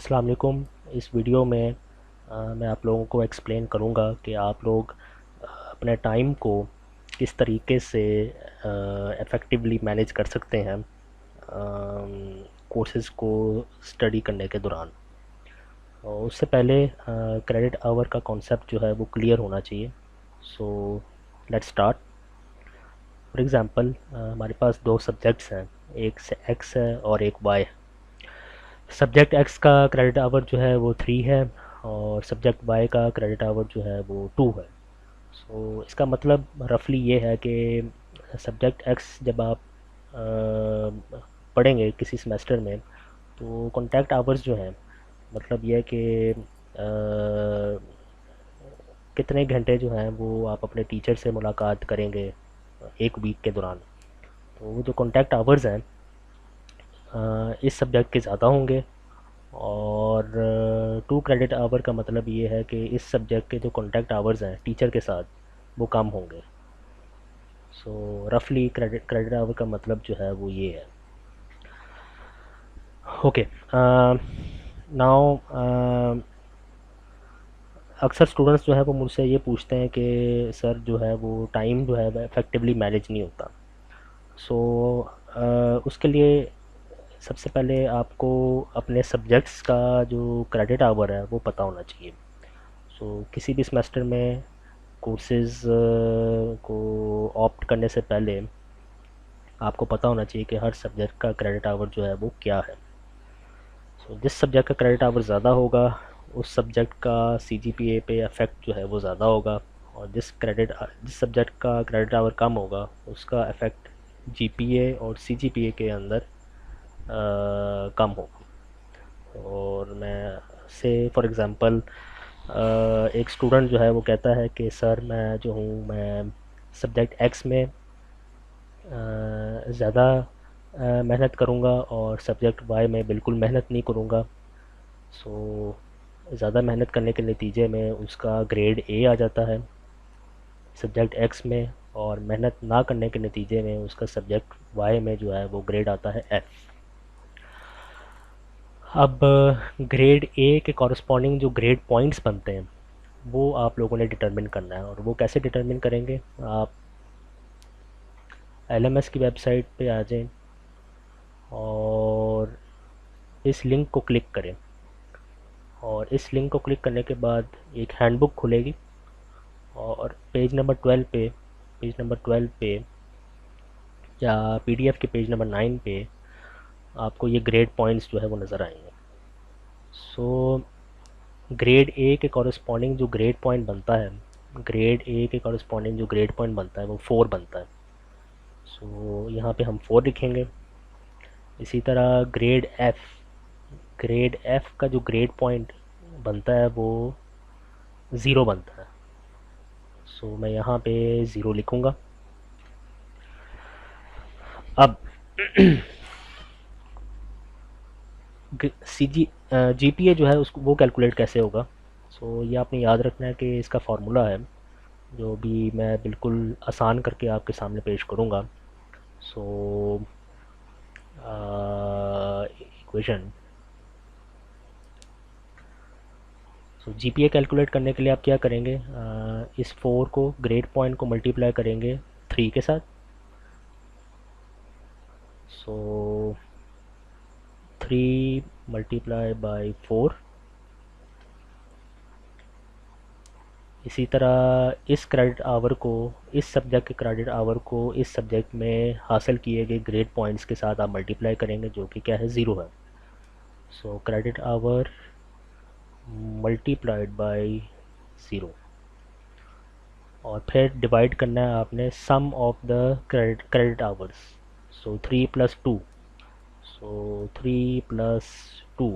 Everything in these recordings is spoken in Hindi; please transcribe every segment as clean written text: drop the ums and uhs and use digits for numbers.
अस्सलाम वालेकुम। इस वीडियो में मैं आप लोगों को एक्सप्लेन करूँगा कि आप लोग अपने टाइम को किस तरीके से इफ़ेक्टिवली मैनेज कर सकते हैं कोर्सेज़ को स्टडी करने के दौरान। और उससे पहले क्रेडिट आवर का कॉन्सेप्ट जो है वो क्लियर होना चाहिए। So let's start. For example हमारे पास दो सब्जेक्ट्स हैं, एक से एक्स है और एक वाई है। सब्जेक्ट एक्स का क्रेडिट आवर जो है वो 3 है और सब्जेक्ट वाई का क्रेडिट आवर जो है वो 2 है। सो इसका मतलब रफली ये है कि सब्जेक्ट एक्स जब आप पढ़ेंगे किसी सेमेस्टर में, तो कॉन्टैक्ट आवर्स जो हैं, मतलब ये है कि कितने घंटे जो हैं वो आप अपने टीचर से मुलाकात करेंगे एक वीक के दौरान। तो वो जो कॉन्टैक्ट आवर्स हैं इस सब्जेक्ट के ज़्यादा होंगे। और 2 क्रेडिट आवर का मतलब ये है कि इस सब्जेक्ट के जो कॉन्टैक्ट आवर्स हैं टीचर के साथ वो कम होंगे। सो रफली क्रेडिट आवर का मतलब जो है वो ये है। ओके, नाउ अक्सर स्टूडेंट्स जो है वो मुझसे ये पूछते हैं कि सर जो है वो टाइम जो है वो इफ़ेक्टिवली मैनेज नहीं होता। सो उसके लिए सबसे पहले आपको अपने सब्जेक्ट्स का जो क्रेडिट आवर है वो पता होना चाहिए। किसी भी सेमेस्टर में कोर्सेज़ को ऑप्ट करने से पहले आपको पता होना चाहिए कि हर सब्जेक्ट का क्रेडिट आवर जो है वो क्या है। जिस सब्जेक्ट का क्रेडिट आवर ज़्यादा होगा उस सब्जेक्ट का सीजीपीए पे इफ़ेक्ट जो है वो ज़्यादा होगा, और जिस सब्जेक्ट का क्रेडिट आवर कम होगा उसका इफ़ेक्ट जीपीए और सीजीपीए के अंदर कम होगा। और मैं से फॉर एग्ज़ाम्पल एक स्टूडेंट जो है वो कहता है कि सर मैं जो हूँ मैं सब्जेक्ट एक्स में ज़्यादा मेहनत करूँगा और सब्जेक्ट वाई में बिल्कुल मेहनत नहीं करूँगा। सो ज़्यादा मेहनत करने के नतीजे में उसका ग्रेड ए आ जाता है सब्जेक्ट एक्स में, और मेहनत ना करने के नतीजे में उसका सब्जेक्ट वाई में जो है वो ग्रेड आता है एफ। अब ग्रेड ए के कॉरस्पॉन्डिंग जो ग्रेड पॉइंट्स बनते हैं वो आप लोगों ने डिटरमिन करना है। और वो कैसे डिटरमिन करेंगे, आप एलएमएस की वेबसाइट पे आ जाएं और इस लिंक को क्लिक करें। और इस लिंक को क्लिक करने के बाद एक हैंडबुक खुलेगी और पेज नंबर 12 पे या पीडीएफ के पेज नंबर 9 पे आपको ये ग्रेड पॉइंट्स जो है वो नज़र आएंगे। सो ग्रेड ए के कॉरस्पॉन्डिंग जो ग्रेड पॉइंट बनता है, ग्रेड ए के कॉरस्पॉन्डिंग जो ग्रेड पॉइंट बनता है वो 4 बनता है। सो यहाँ पे हम 4 लिखेंगे। इसी तरह ग्रेड एफ का जो ग्रेड पॉइंट बनता है वो 0 बनता है। सो मैं यहाँ पे 0 लिखूँगा। अब सी जी जीपीए जो है उसको वो कैलकुलेट कैसे होगा। ये आपने याद रखना है कि इसका फार्मूला है जो भी मैं बिल्कुल आसान करके आपके सामने पेश करूँगा। सो इक्वेशन, जीपीए कैलकुलेट करने के लिए आप क्या करेंगे, इस 4 को ग्रेड पॉइंट को मल्टीप्लाई करेंगे 3 के साथ। सो 3 मल्टीप्लाई बाई 4। इसी तरह इस सब्जेक्ट के क्रेडिट आवर को इस सब्जेक्ट में हासिल किए गए ग्रेड पॉइंट्स के साथ आप मल्टीप्लाई करेंगे जो कि क्या है, 0 है। क्रेडिट आवर मल्टीप्लाइड बाय 0, और फिर डिवाइड करना है आपने सम ऑफ द क्रेडिट आवर्स। 3 + 2, 3 + 2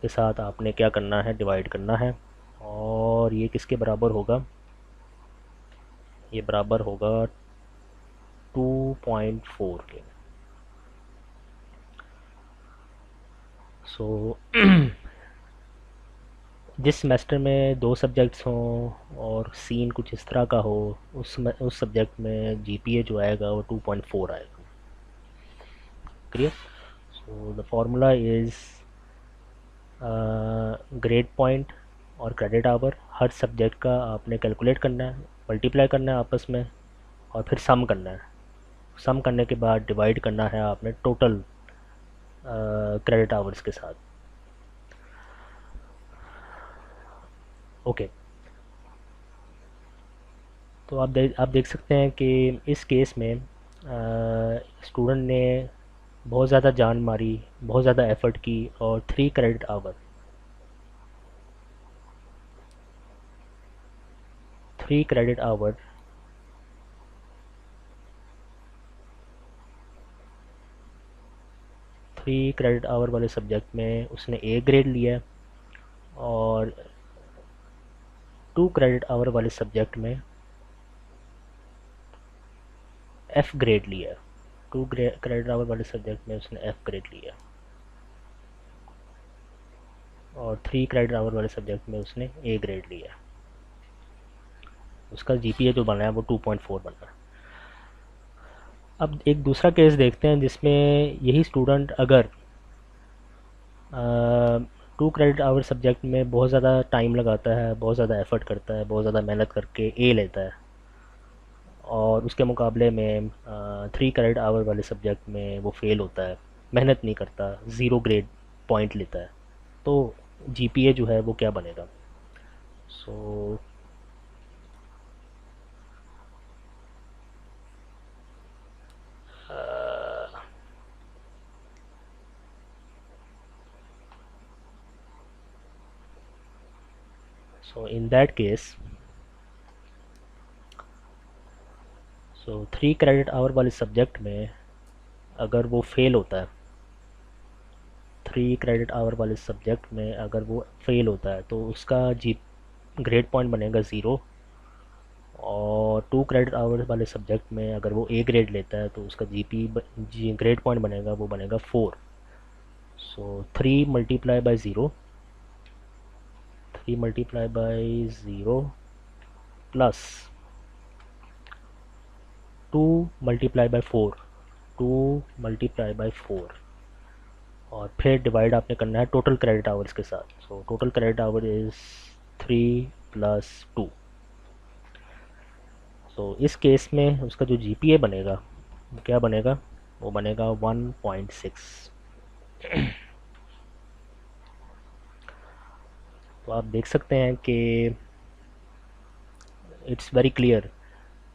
के साथ आपने क्या करना है, डिवाइड करना है। और ये किसके बराबर होगा, ये बराबर होगा 2.4 के। सो जिस सेमेस्टर में 2 सब्जेक्ट्स हों और सीन कुछ इस तरह का हो, उस सब्जेक्ट में जीपीए जो आएगा वो 2.4 आएगा। Clear. So the formula is grade point और क्रेडिट आवर हर सब्जेक्ट का आपने कैलकुलेट करना है, मल्टीप्लाई करना है आपस में, और फिर सम करना है। सम करने के बाद डिवाइड करना है आपने टोटल क्रेडिट आवर्स के साथ। ओके, तो आप देख सकते हैं कि इस केस में स्टूडेंट ने बहुत ज़्यादा जान मारी, बहुत ज़्यादा एफर्ट की, और 3 क्रेडिट आवर 3 क्रेडिट आवर वाले सब्जेक्ट में उसने ए ग्रेड लिया है, और 2 क्रेडिट आवर वाले सब्जेक्ट में एफ ग्रेड लिया है। 2 क्रेडिट आवर वाले सब्जेक्ट में उसने एफ ग्रेड लिया, और 3 क्रेडिट आवर वाले सब्जेक्ट में उसने ए ग्रेड लिया। उसका जीपीए जो बना है वो 2.4 बना है। अब एक दूसरा केस देखते हैं जिसमें यही स्टूडेंट अगर 2 क्रेडिट आवर सब्जेक्ट में बहुत ज़्यादा टाइम लगाता है, बहुत ज़्यादा एफर्ट करता है, बहुत ज़्यादा मेहनत करके ए लेता है, और उसके मुकाबले में 3 क्रेडिट आवर वाले सब्जेक्ट में वो फेल होता है, मेहनत नहीं करता, ज़ीरो ग्रेड पॉइंट लेता है, तो जीपीए जो है वो क्या बनेगा? So so in that case, so 3 credit hour वाले सब्जेक्ट में अगर वो फेल होता है, 3 क्रेडिट आवर वाले सब्जेक्ट में अगर वो फेल होता है तो उसका जी ग्रेड पॉइंट बनेगा ज़ीरो, और 2 क्रेडिट आवर वाले सब्जेक्ट में अगर वो ए ग्रेड लेता है तो उसका जी ग्रेड पॉइंट बनेगा, वो बनेगा 4। सो 3 multiply by zero plus 2 multiply by 4, 2 multiply by 4, और फिर डिवाइड आपने करना है टोटल क्रेडिट आवर्स के साथ। So total credit our is 3 + 2। तो इस केस में उसका जो जीपीए बनेगा वो क्या बनेगा? वो बनेगा 1.6। तो आप देख सकते हैं कि इट्स वेरी क्लियर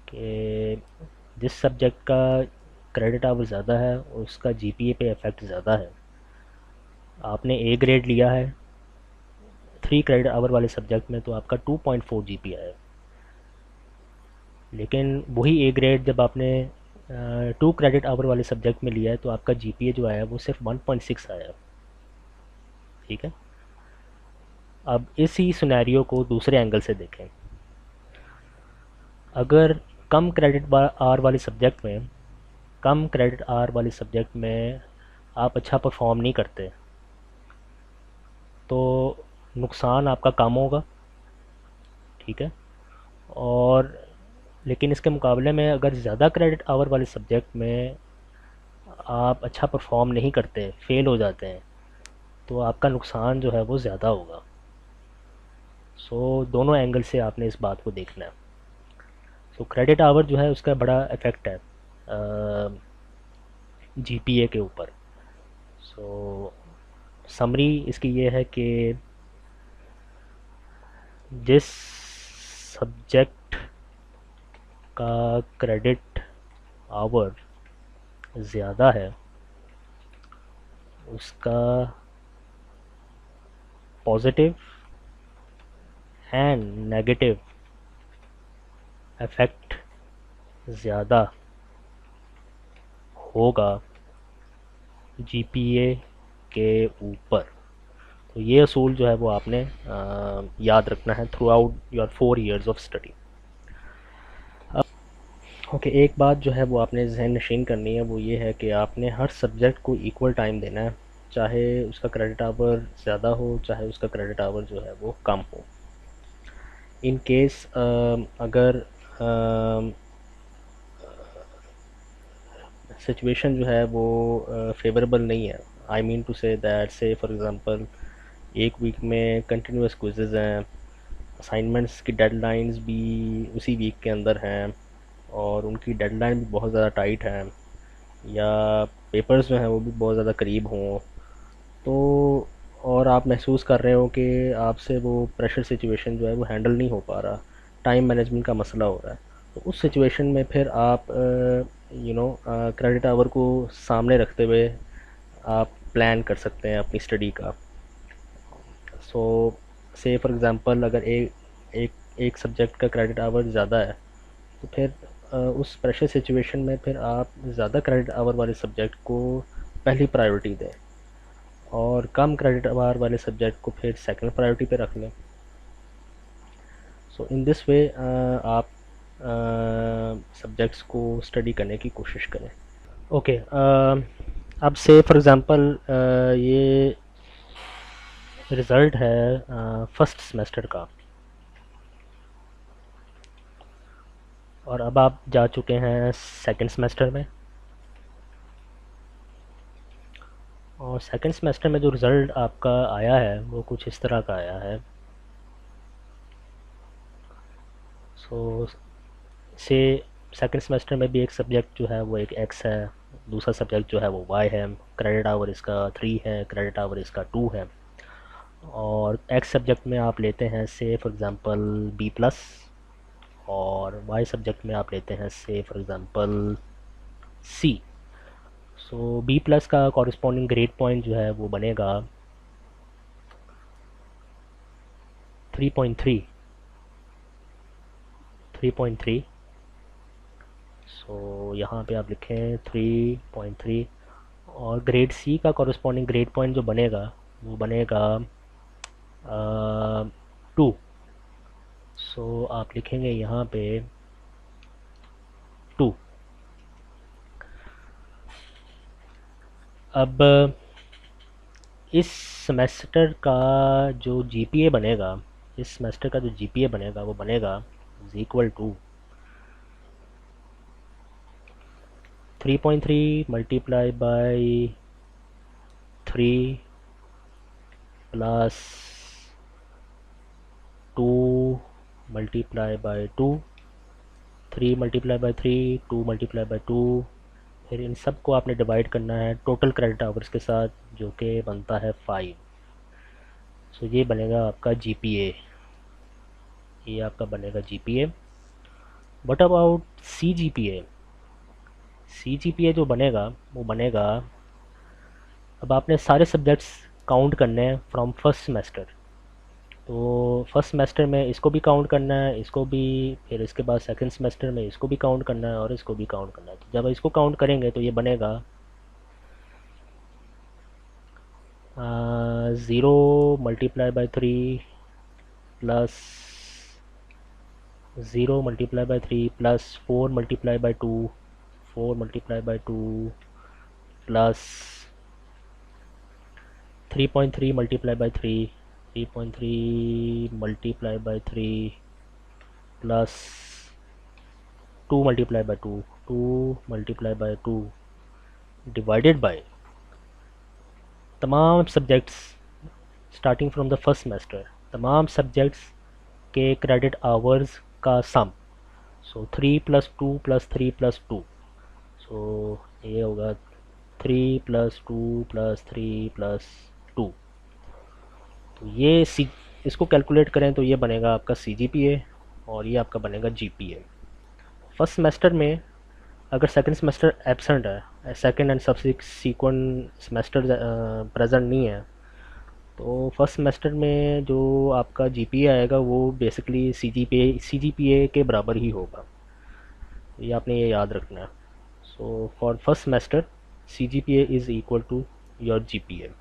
कि जिस सब्जेक्ट का क्रेडिट आवर ज़्यादा है उसका जीपीए पे इफ़ेक्ट ज़्यादा है। आपने ए ग्रेड लिया है 3 क्रेडिट आवर वाले सब्जेक्ट में तो आपका 2.4 जीपीए है, लेकिन वही ए ग्रेड जब आपने 2 क्रेडिट आवर वाले सब्जेक्ट में लिया है तो आपका जीपीए जो आया वो सिर्फ 1.6 आया। ठीक है, अब इसी सिनेरियो को दूसरे एंगल से देखें। अगर कम क्रेडिट आर वाले सब्जेक्ट में कम क्रेडिट आर वाले सब्जेक्ट में आप अच्छा परफॉर्म नहीं करते तो नुकसान आपका कम होगा। ठीक है, और लेकिन इसके मुकाबले में अगर ज़्यादा क्रेडिट आवर वाले सब्जेक्ट में आप अच्छा परफॉर्म नहीं करते, फेल हो जाते हैं, तो आपका नुकसान जो है वो ज़्यादा होगा। दोनों एंगल से आपने इस बात को देखना है। क्रेडिट आवर जो है उसका बड़ा इफ़ेक्ट है जीपीए के ऊपर। सो समरी इसकी ये है कि जिस सब्जेक्ट का क्रेडिट आवर ज़्यादा है उसका पॉजिटिव एंड नेगेटिव इफ़ेक्ट ज़्यादा होगा जीपीए के ऊपर। तो ये असूल जो है वो आपने याद रखना है through out your 4 years of study. Okay, एक बात जो है वो आपने जहन नशीन करनी है वो ये है कि आपने हर सब्जेक्ट को इक्वल टाइम देना है, चाहे उसका क्रेडिट आवर ज़्यादा हो चाहे उसका क्रेडिट आवर जो है वो कम हो। इन केस अगर सिचुएशन जो है वो फेवरेबल नहीं है, I mean to say that say for example एक वीक में कंटिन्यूस क्विज़ेज़ हैं, असाइनमेंट्स की डेडलाइंस भी उसी वीक के अंदर हैं और उनकी डेडलाइन भी बहुत ज़्यादा टाइट है, या पेपर्स जो हैं वो भी बहुत ज़्यादा करीब हों, तो और आप महसूस कर रहे हो कि आपसे वो प्रेशर सिचुएशन जो है वो हैंडल नहीं हो पा रहा, टाइम मैनेजमेंट का मसला हो रहा है, तो उस सिचुएशन में फिर आप क्रेडिट आवर को सामने रखते हुए आप प्लान कर सकते हैं अपनी स्टडी का। सो से फॉर एग्ज़ाम्पल अगर एक एक सब्जेक्ट का क्रेडिट आवर ज़्यादा है, तो फिर उस प्रेशर सिचुएशन में फिर आप ज़्यादा क्रेडिट आवर वाले सब्जेक्ट को पहली प्रायोरिटी दें और कम क्रेडिट आवर वाले सब्जेक्ट को फिर सेकंड प्रायोरिटी पे रख लें। सो इन दिस वे आप सब्जेक्ट्स को स्टडी करने की कोशिश करें। ओके, अब से फॉर एग्ज़ाम्पल ये रिज़ल्ट है फर्स्ट सेमेस्टर का, और अब आप जा चुके हैं सेकंड सेमेस्टर में, और सेकंड सेमेस्टर में जो रिज़ल्ट आपका आया है वो कुछ इस तरह का आया है। सो से सेकंड सेमेस्टर में भी एक सब्जेक्ट जो है वो एक एक्स है, दूसरा सब्जेक्ट जो है वो वाई है, क्रेडिट आवर इसका 3 है, क्रेडिट आवर इसका 2 है, और एक्स सब्जेक्ट में आप लेते हैं say for example B plus, और वाई सब्जेक्ट में आप लेते हैं say for example C. So B plus का कॉरस्पॉन्डिंग ग्रेड पॉइंट जो है वो बनेगा 3.3। 3.3। सो यहाँ पे आप लिखें 3.3, और ग्रेड सी का कॉरस्पॉन्डिंग ग्रेड पॉइंट जो बनेगा वो बनेगा 2। सो आप लिखेंगे यहाँ पे 2। अब इस सेमेस्टर का जो जीपीए बनेगा, इस सेमेस्टर का जो जीपीए बनेगा वो बनेगा is equal to 3.3 multiply by 3 plus 2 multiply by 2, 3 multiply by 3, 2 multiply by 2, फिर इन सब को आपने डिवाइड करना है टोटल क्रेडिट आवर्स के साथ, जो कि बनता है 5। सो ये बनेगा आपका जीपीए, ये आपका बनेगा GPA. What about C GPA? C GPA जो बनेगा वो बनेगा, अब आपने सारे सब्जेक्ट्स काउंट करने हैं फ्रॉम फर्स्ट सेमेस्टर, तो फर्स्ट सेमेस्टर में इसको भी काउंट करना है, इसको भी, फिर इसके बाद सेकंड सेमेस्टर में इसको भी काउंट करना है और इसको भी काउंट करना है। तो जब इसको काउंट करेंगे तो ये बनेगा 0 multiply by 3 plus 0 multiply by 3 plus 4 multiply by 2, 4 multiply by 2 plus 3.3 multiply by 3, 3.3 multiply by 3 plus 2 multiply by 2, 2 multiply by 2 divided by तमाम subjects starting from the first semester, तमाम सब्जेक्ट्स के क्रेडिट आवर्स का sum. So 3 plus 2 plus 3 plus 2, so ये होगा 3 प्लस 2 प्लस 3 प्लस 2। तो ये सी, इसको कैलकुलेट करें तो ये बनेगा आपका सी जी पी ए, और ये आपका बनेगा G P A. First semester में अगर सेकंड सेमेस्टर एबसेंट है, second and subsequent semester present नहीं है, तो फर्स्ट सेमेस्टर में जो आपका जीपीए आएगा वो बेसिकली सीजीपीए के बराबर ही होगा, ये आपने ये याद रखना है। So for first semester CGPA is equal to your GPA.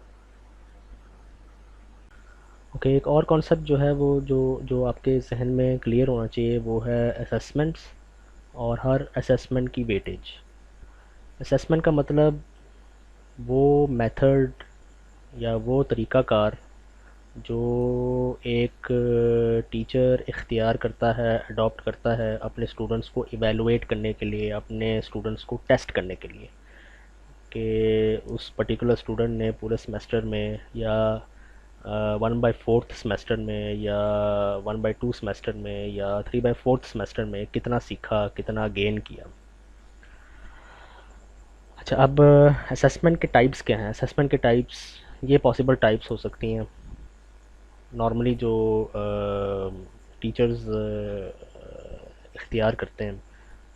Okay, एक और कॉन्सेप्ट जो है वो जो जो आपके जहन में क्लियर होना चाहिए वो है असेसमेंट्स और हर असेसमेंट की वेटेज। असेसमेंट का मतलब वो मेथड या वो तरीक़ाकार जो एक टीचर इख्तियार करता है, अडॉप्ट करता है अपने स्टूडेंट्स को इवेलुएट करने के लिए, अपने स्टूडेंट्स को टेस्ट करने के लिए। कि उस पर्टिकुलर स्टूडेंट ने पूरे सेमेस्टर में या 1/4 सेमेस्टर में या 1/2 सेमेस्टर में या 3/4 सेमेस्टर में कितना सीखा, कितना गेन किया। अच्छा, अब असेसमेंट के टाइप्स क्या हैं? असेसमेंट के टाइप्स, ये पॉसिबल टाइप्स हो सकती हैं। नॉर्मली जो टीचर्स इख्तियार करते हैं,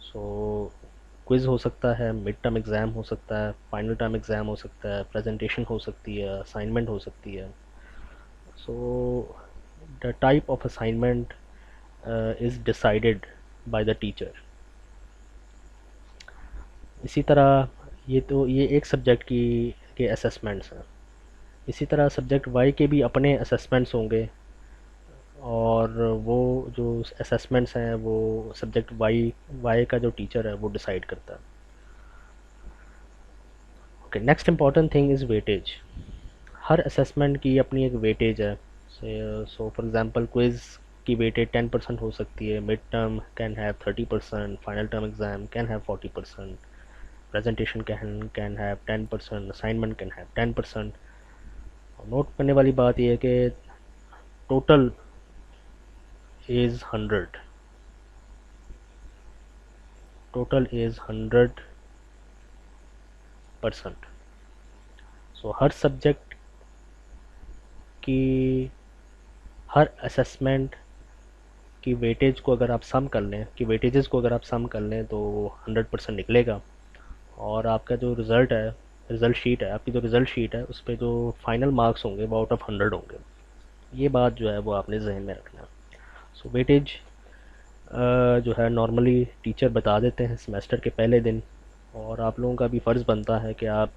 सो क्विज़ हो सकता है, मिड टर्म एग्ज़ाम हो सकता है, फाइनल टर्म एग्ज़ाम हो सकता है, प्रेजेंटेशन हो सकती है, असाइनमेंट हो सकती है। So the type of assignment is decided by the teacher. इसी तरह ये एक सब्जेक्ट की के असेसमेंट्स हैं। इसी तरह सब्जेक्ट वाई के भी अपने असेसमेंट्स होंगे, और वो जो असेसमेंट्स हैं वो सब्जेक्ट वाई वाई का जो टीचर है वो डिसाइड करता है। Okay, next important thing is weightage. Her assessment की अपनी एक वेटेज है। सो फॉर एग्जांपल क्विज़ की वेटेज 10% हो सकती है, mid term can have 30%, final term exam can have 40%, presentation can have 10%, assignment can have 10%। Note करने वाली बात यह है कि total is 100, total is 100%। So her subject की, हर असेसमेंट की वेटेज को अगर आप सम कर लें, कि वेटेजेस को अगर आप सम कर लें तो 100% निकलेगा। और आपका जो रिज़ल्ट है, रिज़ल्ट शीट है, आपकी जो रिज़ल्ट शीट है उस पर जो फाइनल मार्क्स होंगे वो आउट ऑफ 100 होंगे। ये बात जो है वो आपने जहन में रखना है। सो वेटेज जो है नॉर्मली टीचर बता देते हैं सेमेस्टर के पहले दिन, और आप लोगों का भी फ़र्ज़ बनता है कि आप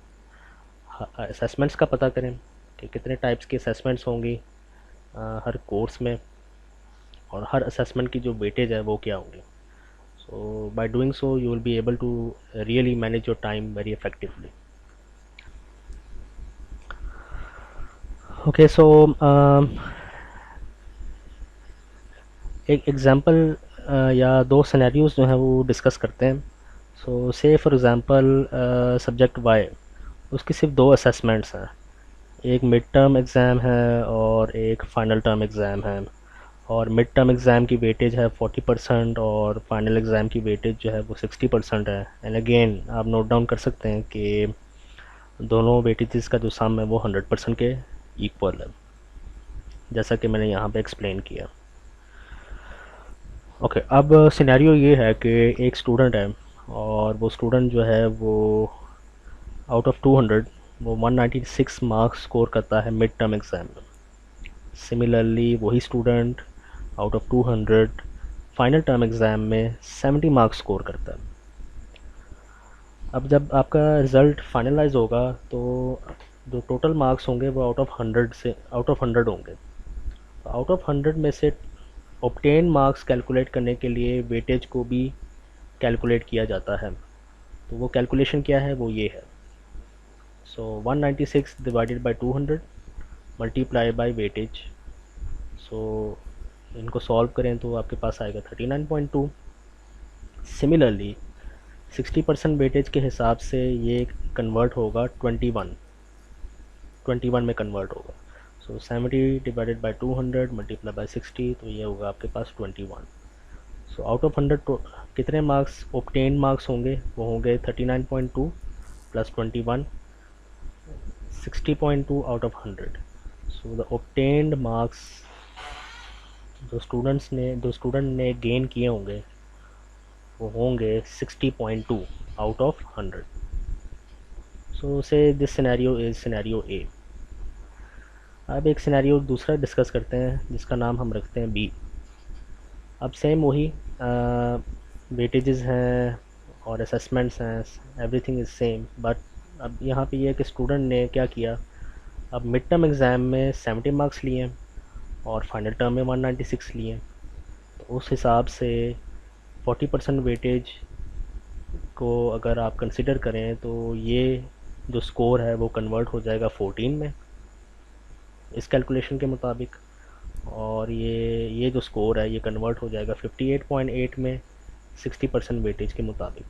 असेसमेंट्स का पता करें कि कितने टाइप्स के असेसमेंट्स होंगी हर कोर्स में, और हर असेसमेंट की जो वेटेज है वो क्या होगी। So by doing so you will be able to really manage your time very effectively. Okay, so एक एग्ज़ाम्पल या दो सिनेरियोज़ जो हैं वो डिस्कस करते हैं। सो से फॉर एग्ज़ाम्पल सब्जेक्ट वाई, उसकी सिर्फ दो असेसमेंट्स हैं, एक मिड टर्म एग्ज़ाम है और एक फ़ाइनल टर्म एग्ज़ाम है। और मिड टर्म एग्ज़ाम की वेटेज है 40% और फाइनल एग्ज़ाम की वेटेज जो है वो 60% है। एंड अगेन आप नोट डाउन कर सकते हैं कि दोनों वेटेजेस का जो सम है वो 100% के इक्वल है, जैसा कि मैंने यहाँ पे एक्सप्लेन किया। ओके, अब सिनेरियो ये है कि एक स्टूडेंट है, और वो स्टूडेंट जो है वो आउट ऑफ 200 वो 196 मार्क्स स्कोर करता है मिड टर्म एग्ज़ाम में। सिमिलरली वही student out of 200 final term exam में 70 मार्क्स स्कोर करता है। अब जब आपका रिज़ल्ट फाइनलाइज होगा तो जो टोटल मार्क्स होंगे वो आउट ऑफ 100 होंगे। आउट ऑफ 100 में से ऑब्टेन मार्क्स कैलकुलेट करने के लिए वेटेज को भी कैलकुलेट किया जाता है। तो वो कैलकुलेशन क्या है, वो ये है। So 196 divided by 200 multiply by weightage. So इनको सॉल्व करें तो आपके पास आएगा 39.2। सिमिलरली 60% वेटेज के हिसाब से ये कन्वर्ट होगा 21 में कन्वर्ट होगा। सो 70 डिवाइडेड बाई 200 मल्टीप्लाई बाई 60, तो ये होगा आपके पास 21। सो आउट ऑफ 100 कितने मार्क्स ऑब्टेन मार्क्स होंगे, वो होंगे 39.2 plus 21, 60.2 out of 100। So the obtained marks जो स्टूडेंट ने गेन किए होंगे वो होंगे 60.2 आउट ऑफ 100। सो से दिस सिनेरियो इज़ सिनेरियो ए। अब एक सिनेरियो दूसरा डिस्कस करते हैं जिसका नाम हम रखते हैं बी। अब सेम वही वेटेजेस हैं और असेसमेंट्स हैं, एवरीथिंग इज़ सेम, बट अब यहाँ पे ये है कि स्टूडेंट ने क्या किया। अब मिड टर्म एग्ज़ाम में 70 मार्क्स लिए और फाइनल टर्म में 196 लिए, तो उस हिसाब से 40% वेटेज को अगर आप कंसिडर करें तो ये जो स्कोर है वो कन्वर्ट हो जाएगा 14 में इस कैलकुलेशन के मुताबिक, और ये जो स्कोर है ये कन्वर्ट हो जाएगा 58.8 में 60% वेटेज के मुताबिक।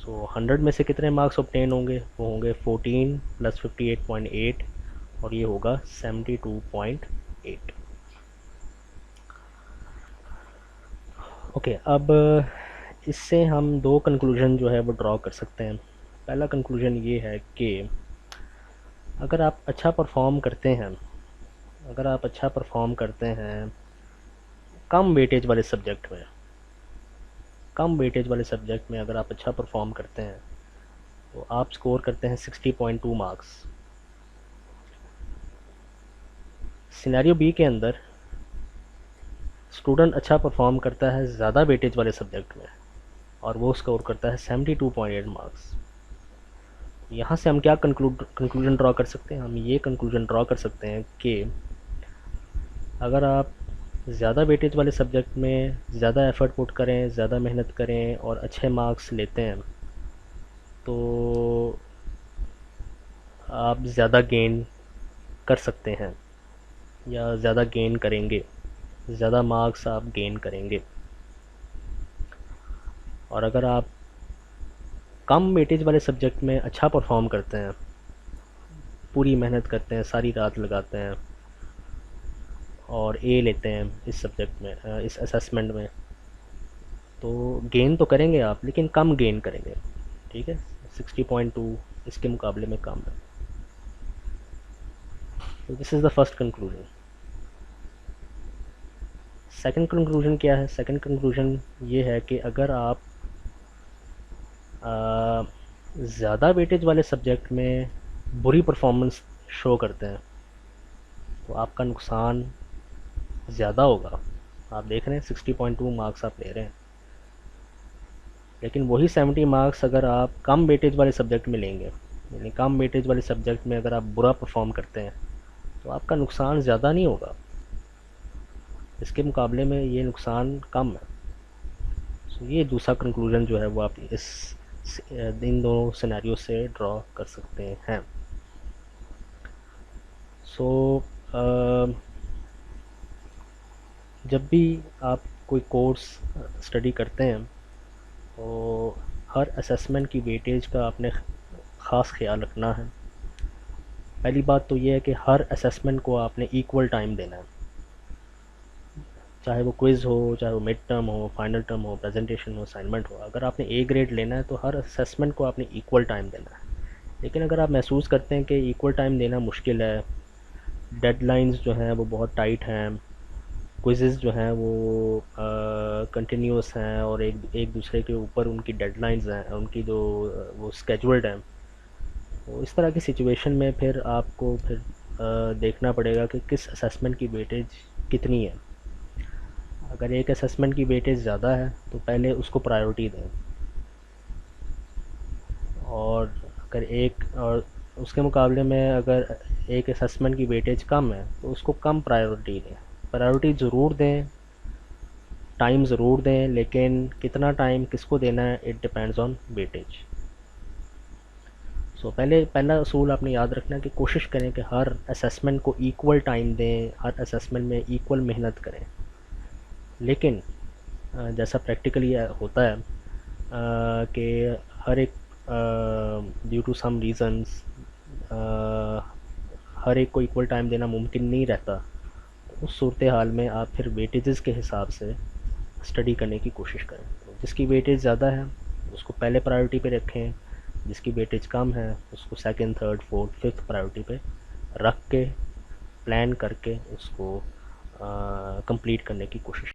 सो 100 में से कितने मार्क्स ऑब्टेन होंगे, वो होंगे 14 + 58.8 और ये होगा 72.8। ओके, अब इससे हम दो कंक्लूजन जो है वो ड्रॉ कर सकते हैं। पहला कंक्लूजन ये है कि अगर आप अच्छा परफॉर्म करते हैं, अगर आप अच्छा परफॉर्म करते हैं कम वेटेज वाले सब्जेक्ट में, कम वेटेज वाले सब्जेक्ट में अगर आप अच्छा परफॉर्म करते हैं तो आप स्कोर करते हैं 60.2 मार्क्स। सिनेरियो बी के अंदर स्टूडेंट अच्छा परफॉर्म करता है ज़्यादा वेटेज वाले सब्जेक्ट में और वो स्कोर करता है 72.8 मार्क्स। यहाँ से हम क्या कंक्लूजन ड्रॉ कर सकते हैं, हम ये कंक्लूजन ड्रॉ कर सकते हैं कि अगर आप ज़्यादा वेटेज वाले सब्जेक्ट में ज़्यादा एफ़र्ट पुट करें, ज़्यादा मेहनत करें और अच्छे मार्क्स लेते हैं तो आप ज़्यादा गेन कर सकते हैं या ज़्यादा गेन करेंगे, ज़्यादा मार्क्स आप गेन करेंगे। और अगर आप कम वेटेज वाले सब्जेक्ट में अच्छा परफॉर्म करते हैं, पूरी मेहनत करते हैं, सारी रात लगाते हैं और ए लेते हैं इस सब्जेक्ट में, इस असेसमेंट में, तो गेन तो करेंगे आप लेकिन कम गेन करेंगे। ठीक है, 60.2 इसके मुकाबले में कम है। तो this is the first conclusion. Second conclusion क्या है? सेकंड कंक्लूजन ये है कि अगर आप ज़्यादा वेटेज वाले सब्जेक्ट में बुरी परफॉर्मेंस शो करते हैं तो आपका नुकसान ज़्यादा होगा। आप देख रहे हैं 60.2 मार्क्स आप ले रहे हैं, लेकिन वही 70 मार्क्स अगर आप कम वेटेज वाले सब्जेक्ट में लेंगे, यानी कम वेटेज वाले सब्जेक्ट में अगर आप बुरा परफॉर्म करते हैं तो आपका नुकसान ज़्यादा नहीं होगा, इसके मुकाबले में ये नुकसान कम है। सो ये दूसरा कंक्लूजन जो है वो आप इन दोनों सिनेरियो से ड्रॉ कर सकते हैं। सो जब भी आप कोई कोर्स स्टडी करते हैं तो हर असेसमेंट की वेटेज का आपने ख़ास ख्याल रखना है। पहली बात तो ये है कि हर असेसमेंट को आपने इक्वल टाइम देना है, चाहे वो क्विज़ हो, चाहे वो मिड टर्म हो, फाइनल टर्म हो, प्रेजेंटेशन हो, असाइनमेंट हो। अगर आपने ए ग्रेड लेना है तो हर असेसमेंट को आपने इक्वल टाइम देना है। लेकिन अगर आप महसूस करते हैं कि इक्वल टाइम देना मुश्किल है, डेडलाइंस जो हैं वो बहुत टाइट हैं, क्विज़ेस जो हैं वो कंटिन्यूस हैं और एक एक दूसरे के ऊपर उनकी डेडलाइंस हैं, उनकी जो वो स्केजूल्ड हैं, तो इस तरह की सिचुएशन में फिर आपको फिर देखना पड़ेगा कि किस असेसमेंट की वेटेज कितनी है। अगर एक असेसमेंट की वेटेज ज़्यादा है तो पहले उसको प्रायोरिटी दें, और अगर एक और उसके मुकाबले में अगर एक असेसमेंट की वेटेज कम है तो उसको कम प्रायोरिटी दें। प्रायोरिटी ज़रूर दें, टाइम ज़रूर दें, लेकिन कितना टाइम किसको देना है इट डिपेंड्स ऑन वेटेज। सो पहला असूल आपने याद रखना है कि कोशिश करें कि हर असेसमेंट को इक्वल टाइम दें, हर असेसमेंट में इक्वल मेहनत करें। लेकिन जैसा प्रैक्टिकली होता है कि हर एक ड्यू टू सम रीज़न्स हर एक को इक्वल टाइम देना मुमकिन नहीं रहता। तो उस सूरत हाल में आप फिर वेटेजेस के हिसाब से स्टडी करने की कोशिश करें। तो जिसकी वेटेज ज़्यादा है उसको पहले प्रायोरिटी पे रखें, जिसकी वेटेज कम है उसको second, third, fourth, fifth priority पे रख के प्लान करके उसको कंप्लीट करने की कोशिश